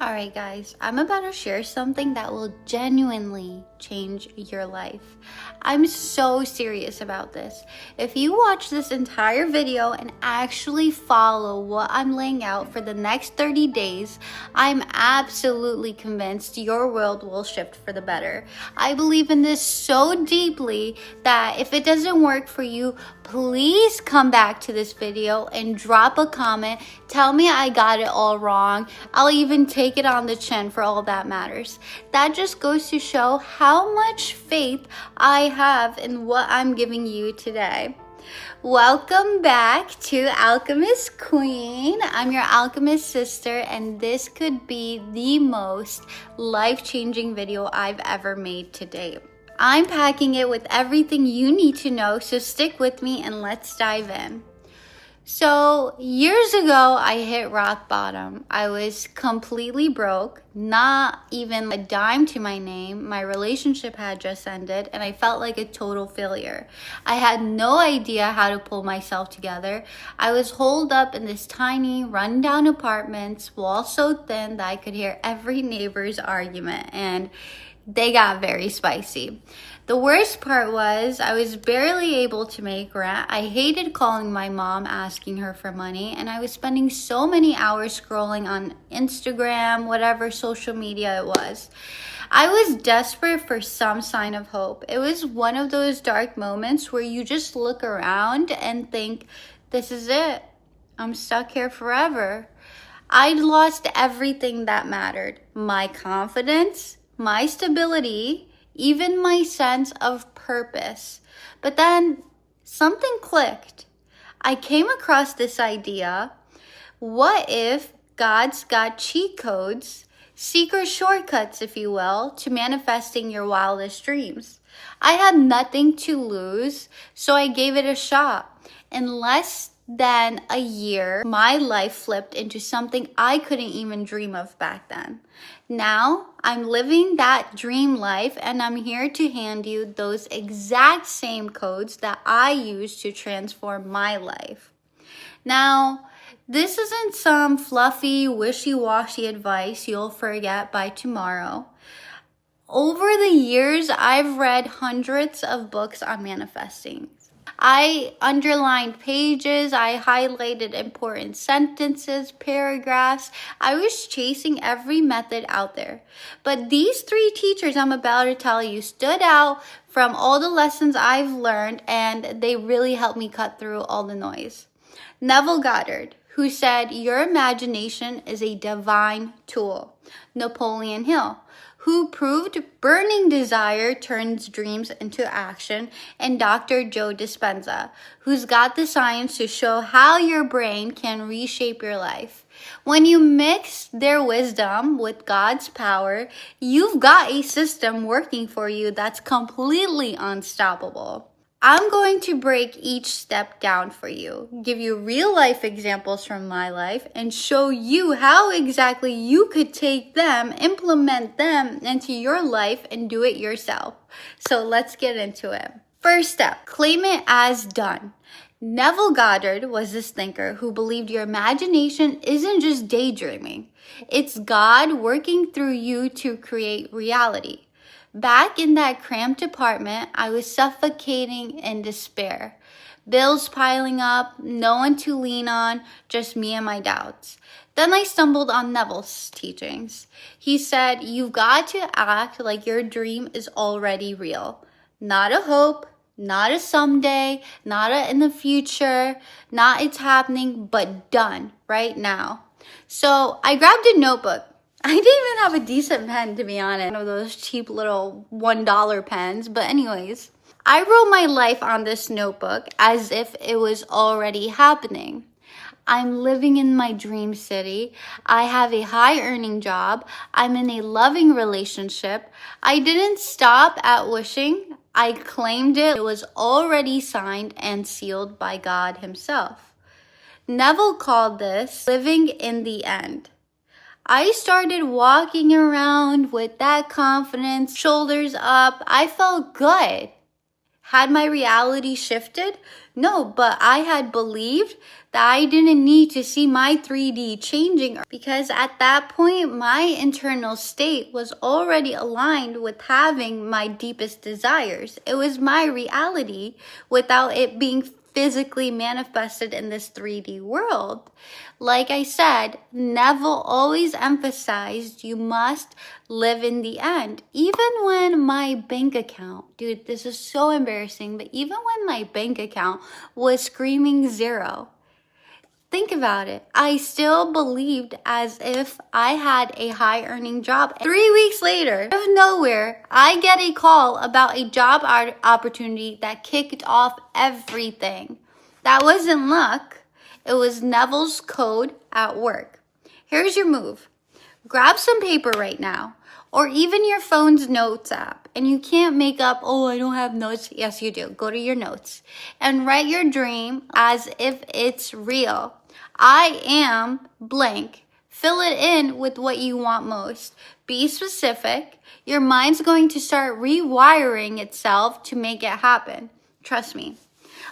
Alright guys, I'm about to share something that will genuinely change your life. I'm so serious about this. If you watch this entire video and actually follow what I'm laying out for the next 30 days, I'm absolutely convinced your world will shift for the better. I believe in this so deeply that if it doesn't work for you, please come back to this video and drop a comment. Tell me I got it all wrong. I'll even take it on the chin for all that matters. That just goes to show how much faith I have in what I'm giving you today. Welcome back to Alchemist Queen. I'm your alchemist sister, and this could be the most life-changing video I've ever made to date. I'm packing it with everything you need to know, so stick with me and let's dive in. So years ago, I hit rock bottom. I was completely broke, not even a dime to my name. My relationship had just ended and I felt like a total failure. I had no idea how to pull myself together. I was holed up in this tiny, rundown apartment, walls so thin that I could hear every neighbor's argument, and they got very spicy. The worst part was I was barely able to make rent. I hated calling my mom asking her for money, and I was spending so many hours scrolling on Instagram, whatever social media it was. I was desperate for some sign of hope. It was one of those dark moments where you just look around and think, this is it. I'm stuck here forever. I'd lost everything that mattered. My confidence, my stability, even my sense of purpose. But then something clicked. I came across this idea. What if God's got cheat codes, secret shortcuts, if you will, to manifesting your wildest dreams? I had nothing to lose, so I gave it a shot. In less than a year, my life flipped into something I couldn't even dream of back then. Now, I'm living that dream life, and I'm here to hand you those exact same codes that I used to transform my life. Now, this isn't some fluffy, wishy-washy advice you'll forget by tomorrow. Over the years, I've read hundreds of books on manifesting. I underlined pages, I highlighted important sentences, paragraphs. I was chasing every method out there. But these three teachers I'm about to tell you stood out from all the lessons I've learned, and they really helped me cut through all the noise. Neville Goddard, who said, your imagination is a divine tool. Napoleon Hill, who proved burning desire turns dreams into action, and Dr. Joe Dispenza, who's got the science to show how your brain can reshape your life. When you mix their wisdom with God's power, you've got a system working for you that's completely unstoppable. I'm going to break each step down for you, give you real life examples from my life, and show you how exactly you could take them, implement them into your life, and do it yourself. So let's get into it. First step, claim it as done. Neville Goddard was this thinker who believed your imagination isn't just daydreaming. It's God working through you to create reality. Back in that cramped apartment, I was suffocating in despair. Bills piling up, no one to lean on, just me and my doubts. Then I stumbled on Neville's teachings. He said, you've got to act like your dream is already real. Not a hope, not a someday, not a in the future, not it's happening, but done right now. So I grabbed a notebook. I didn't even have a decent pen, to be honest. One of those cheap little $1 pens. But anyways, I wrote my life on this notebook as if it was already happening. I'm living in my dream city. I have a high earning job. I'm in a loving relationship. I didn't stop at wishing. I claimed it. It was already signed and sealed by God himself. Neville called this living in the end. I started walking around with that confidence, shoulders up. I felt good. Had my reality shifted? No, but I had believed that I didn't need to see my 3D changing, because at that point, my internal state was already aligned with having my deepest desires. It was my reality without it being physically manifested in this 3D world. Like I said, Neville always emphasized you must live in the end. Even when my bank account, dude, this is so embarrassing, but even when my bank account was screaming zero, think about it. I still believed as if I had a high earning job. 3 weeks later, out of nowhere, I get a call about a job opportunity that kicked off everything. That wasn't luck. It was Neville's code at work. Here's your move. Grab some paper right now, or even your phone's notes app. And you can't make up, oh, I don't have notes. Yes, you do. Go to your notes and write your dream as if it's real. I am blank. Fill it in with what you want most. Be specific. Your mind's going to start rewiring itself to make it happen. Trust me.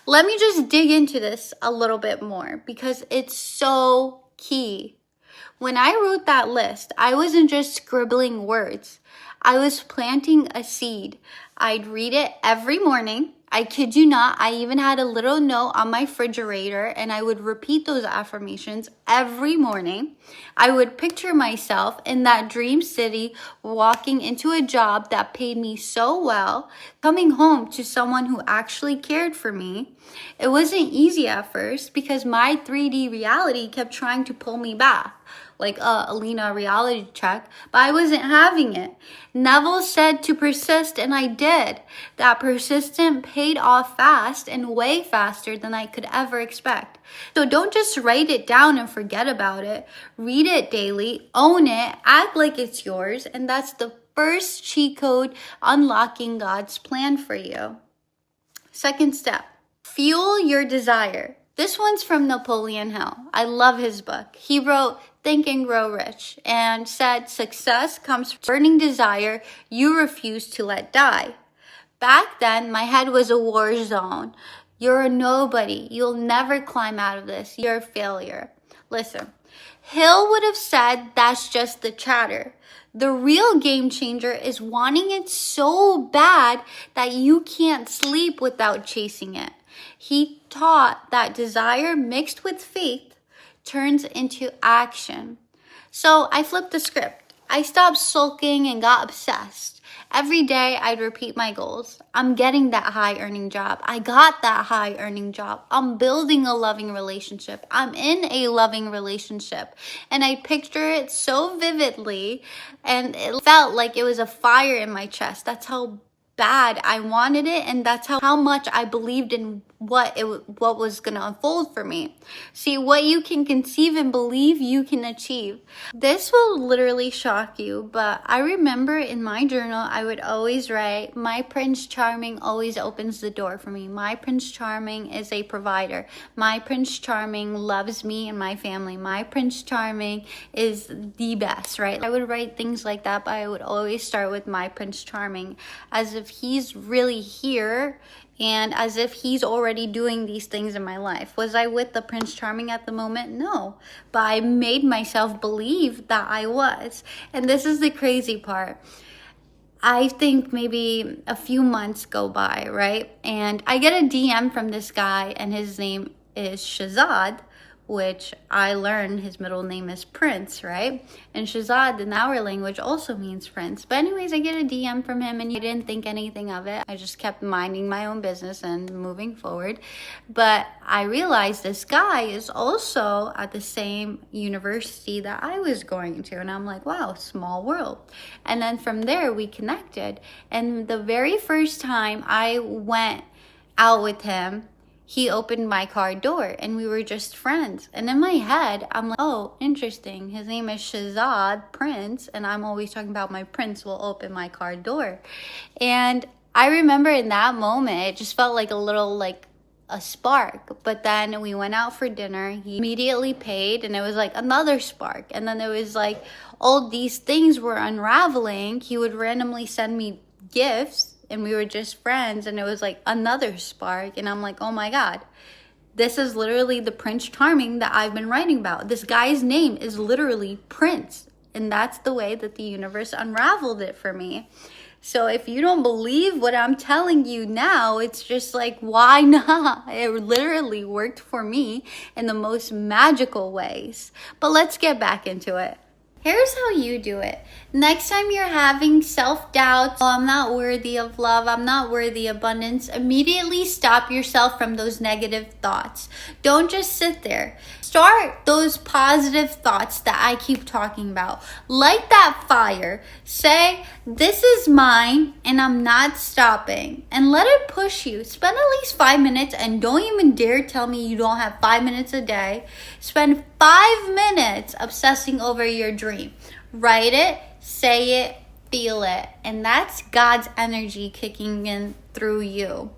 Let me just dig into this a little bit more because it's so key. When I wrote that list, I wasn't just scribbling words. I was planting a seed. I'd read it every morning. I kid you not, I even had a little note on my refrigerator and I would repeat those affirmations every morning. I would picture myself in that dream city, walking into a job that paid me so well, coming home to someone who actually cared for me. It wasn't easy at first because my 3D reality kept trying to pull me back. Like, Alina, reality check, but I wasn't having it. Neville said to persist, and I did. That persistence paid off fast and way faster than I could ever expect. So don't just write it down and forget about it. Read it daily, own it, act like it's yours, and that's the first cheat code unlocking God's plan for you. Second step, fuel your desire. This one's from Napoleon Hill. I love his book. He wrote Think and Grow Rich and said success comes from burning desire you refuse to let die. Back then, my head was a war zone. You're a nobody. You'll never climb out of this. You're a failure. Listen, Hill would have said that's just the chatter. The real game changer is wanting it so bad that you can't sleep without chasing it. He taught that desire mixed with faith turns into action. So I flipped the script. I stopped sulking and got obsessed. Every day I'd repeat my goals. I'm getting that high earning job. I got that high earning job. I'm building a loving relationship. I'm in a loving relationship. And I picture it so vividly and it felt like it was a fire in my chest. That's how bad I wanted it, and that's how much I believed in what was going to unfold for me. See, what you can conceive and believe, you can achieve. This will literally shock you, but I remember in my journal, I would always write, my Prince Charming always opens the door for me. My Prince Charming is a provider. My Prince Charming loves me and my family. My Prince Charming is the best, right? I would write things like that, but I would always start with my Prince Charming, as if he's really here and as if he's already doing these things in my life. Was I with the Prince Charming at the moment? No, but I made myself believe that I was. And this is the crazy part. I think maybe a few months go by, right? And I get a DM from this guy and his name is Shazad, which I learned his middle name is Prince, right? And Shazad in our language also means prince. But anyways, I get a DM from him and I didn't think anything of it. I just kept minding my own business and moving forward. But I realized this guy is also at the same university that I was going to. And I'm like, wow, small world. And then from there, we connected. And the very first time I went out with him, he opened my car door and we were just friends. And in my head, I'm like, oh, interesting. His name is Shazad, Prince. And I'm always talking about my prince will open my car door. And I remember in that moment, it just felt like a little, like a spark. But then we went out for dinner. He immediately paid and it was like another spark. And then it was like all these things were unraveling. He would randomly send me gifts and we were just friends, and it was like another spark, and I'm like, oh my God, this is literally the Prince Charming that I've been writing about. This guy's name is literally Prince, and that's the way that the universe unraveled it for me. So if you don't believe what I'm telling you now, it's just like, why not? It literally worked for me in the most magical ways. But let's get back into it. Here's how you do it. Next time you're having self-doubt, oh, I'm not worthy of love, I'm not worthy of abundance, immediately stop yourself from those negative thoughts. Don't just sit there. Start those positive thoughts that I keep talking about. Light that fire. Say, this is mine and I'm not stopping. And let it push you. Spend at least 5 minutes, and don't even dare tell me you don't have 5 minutes a day. Spend 5 minutes obsessing over your dream. Write it, say it, feel it. And that's God's energy kicking in through you.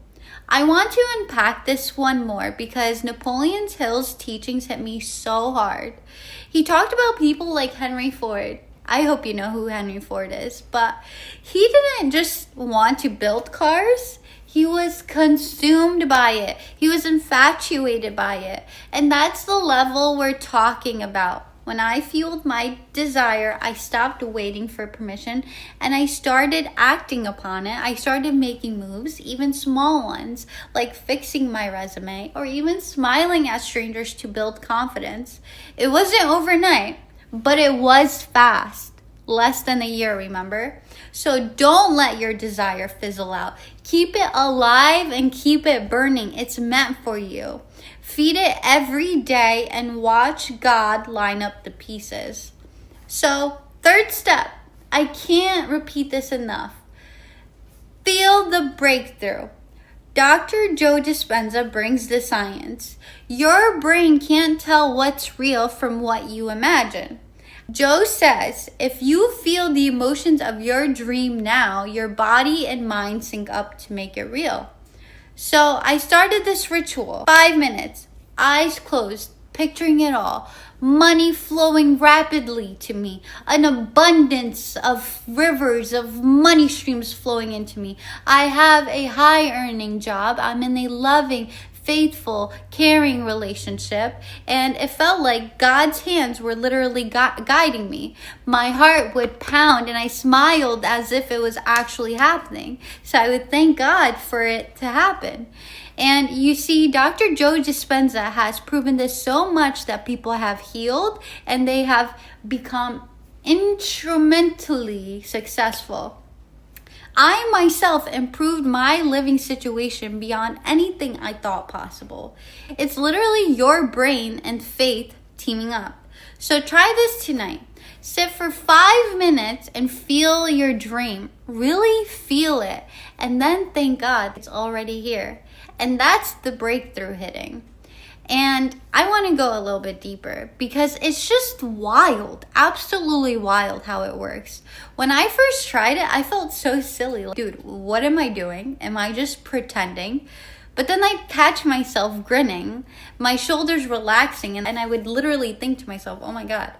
I want to unpack this one more because Napoleon Hills' teachings hit me so hard. He talked about people like Henry Ford. I hope you know who Henry Ford is, but he didn't just want to build cars. He was consumed by it. He was infatuated by it. And that's the level we're talking about. When I fueled my desire, I stopped waiting for permission and I started acting upon it. I started making moves, even small ones, like fixing my resume or even smiling at strangers to build confidence. It wasn't overnight, but it was fast. Less than a year, remember? So don't let your desire fizzle out. Keep it alive and keep it burning. It's meant for you. Feed it every day and watch God line up the pieces. So, third step. I can't repeat this enough. Feel the breakthrough. Dr. Joe Dispenza brings the science. Your brain can't tell what's real from what you imagine. Joe says, if you feel the emotions of your dream now, your body and mind sync up to make it real. So I started this ritual. 5 minutes, eyes closed, picturing it all. Money flowing rapidly to me. An abundance of rivers of money streams flowing into me. I have a high earning job. I'm in a loving, faithful, caring relationship, and it felt like God's hands were literally guiding me. My heart would pound and I smiled as if it was actually happening. So I would thank God for it to happen. And you see, Dr. Joe Dispenza has proven this so much that people have healed and they have become instrumentally successful. I myself improved my living situation beyond anything I thought possible. It's literally your brain and faith teaming up. So try this tonight. Sit for 5 minutes and feel your dream. Really feel it. And then thank God it's already here. And that's the breakthrough hitting. And I want to go a little bit deeper because it's just wild, absolutely wild how it works. When I first tried it, I felt so silly. Like, dude, what am I doing? Am I just pretending? But then I'd catch myself grinning, my shoulders relaxing, and I would literally think to myself, oh my God,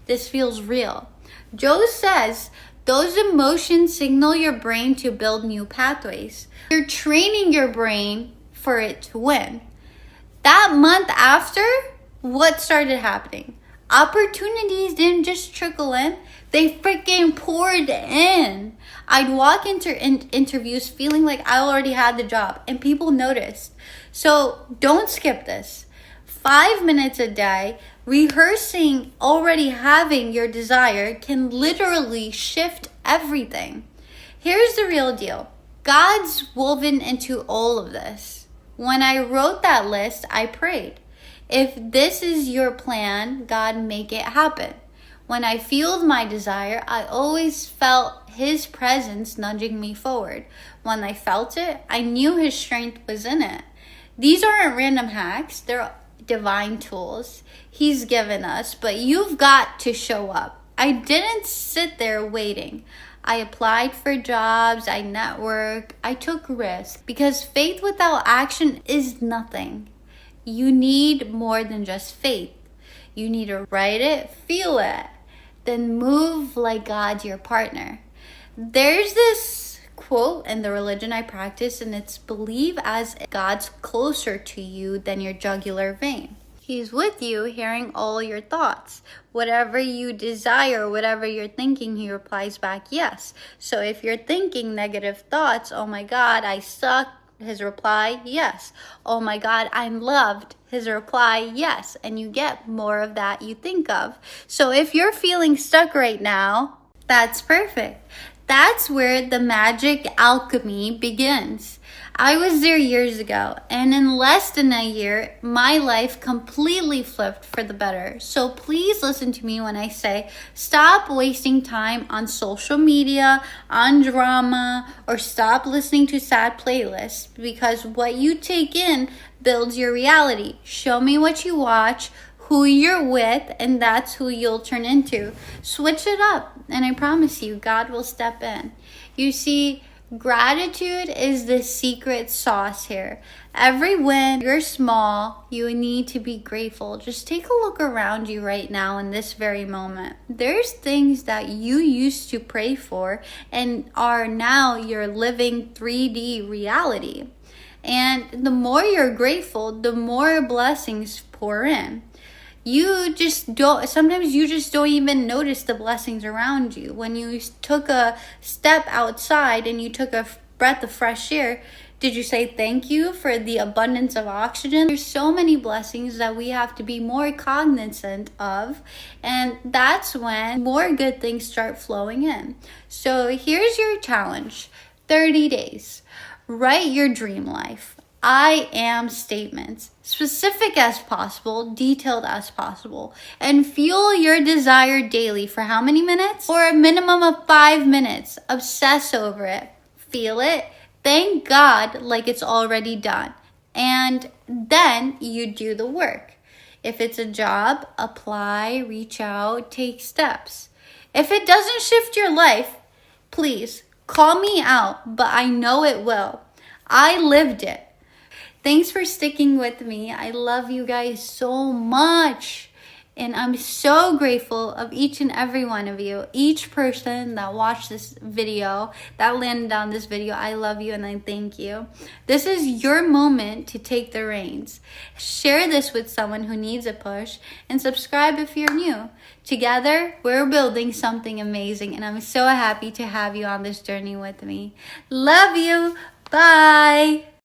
this feels real. Joe says those emotions signal your brain to build new pathways. You're training your brain for it to win. That month after, what started happening? Opportunities didn't just trickle in, they freaking poured in. I'd walk into interviews feeling like I already had the job, and people noticed. So don't skip this. 5 minutes a day, rehearsing already having your desire can literally shift everything. Here's the real deal. God's woven into all of this. When I wrote that list, I prayed. If this is your plan, God, make it happen. When I fueled my desire, I always felt His presence nudging me forward. When I felt it, I knew His strength was in it. These aren't random hacks, they're divine tools He's given us, but you've got to show up. I didn't sit there waiting. I applied for jobs, I networked, I took risks because faith without action is nothing. You need more than just faith. You need to write it, feel it, then move like God's your partner. There's this quote in the religion I practice, and it's believe as God's closer to you than your jugular vein. He's with you, hearing all your thoughts. Whatever you desire, whatever you're thinking, he replies back, yes. So if you're thinking negative thoughts, oh my God, I suck, his reply, yes. Oh my God, I'm loved, his reply, yes. And you get more of that you think of. So if you're feeling stuck right now, that's perfect. That's where the magic alchemy begins. I was there years ago, and in less than a year, my life completely flipped for the better. So please listen to me when I say, stop wasting time on social media, on drama, or stop listening to sad playlists, because what you take in builds your reality. Show me what you watch, who you're with, and that's who you'll turn into. Switch it up, and I promise you, God will step in. You see, gratitude is the secret sauce here. Every win, you're small, you need to be grateful. Just take a look around you right now in this very moment. There's things that you used to pray for and are now your living 3D reality. And the more you're grateful, the more blessings pour in. Sometimes you just don't even notice the blessings around you. When you took a step outside and you took a breath of fresh air, did you say thank you for the abundance of oxygen? There's so many blessings that we have to be more cognizant of, and that's when more good things start flowing in. So here's your challenge: 30 days. Write your dream life. I am statements, specific as possible, detailed as possible, and fuel your desire daily for how many minutes? For a minimum of 5 minutes. Obsess over it. Feel it. Thank God like it's already done. And then you do the work. If it's a job, apply, reach out, take steps. If it doesn't shift your life, please call me out, but I know it will. I lived it. Thanks for sticking with me. I love you guys so much. And I'm so grateful of each and every one of you. Each person that watched this video, that landed on this video, I love you and I thank you. This is your moment to take the reins. Share this with someone who needs a push, and subscribe if you're new. Together, we're building something amazing, and I'm so happy to have you on this journey with me. Love you. Bye.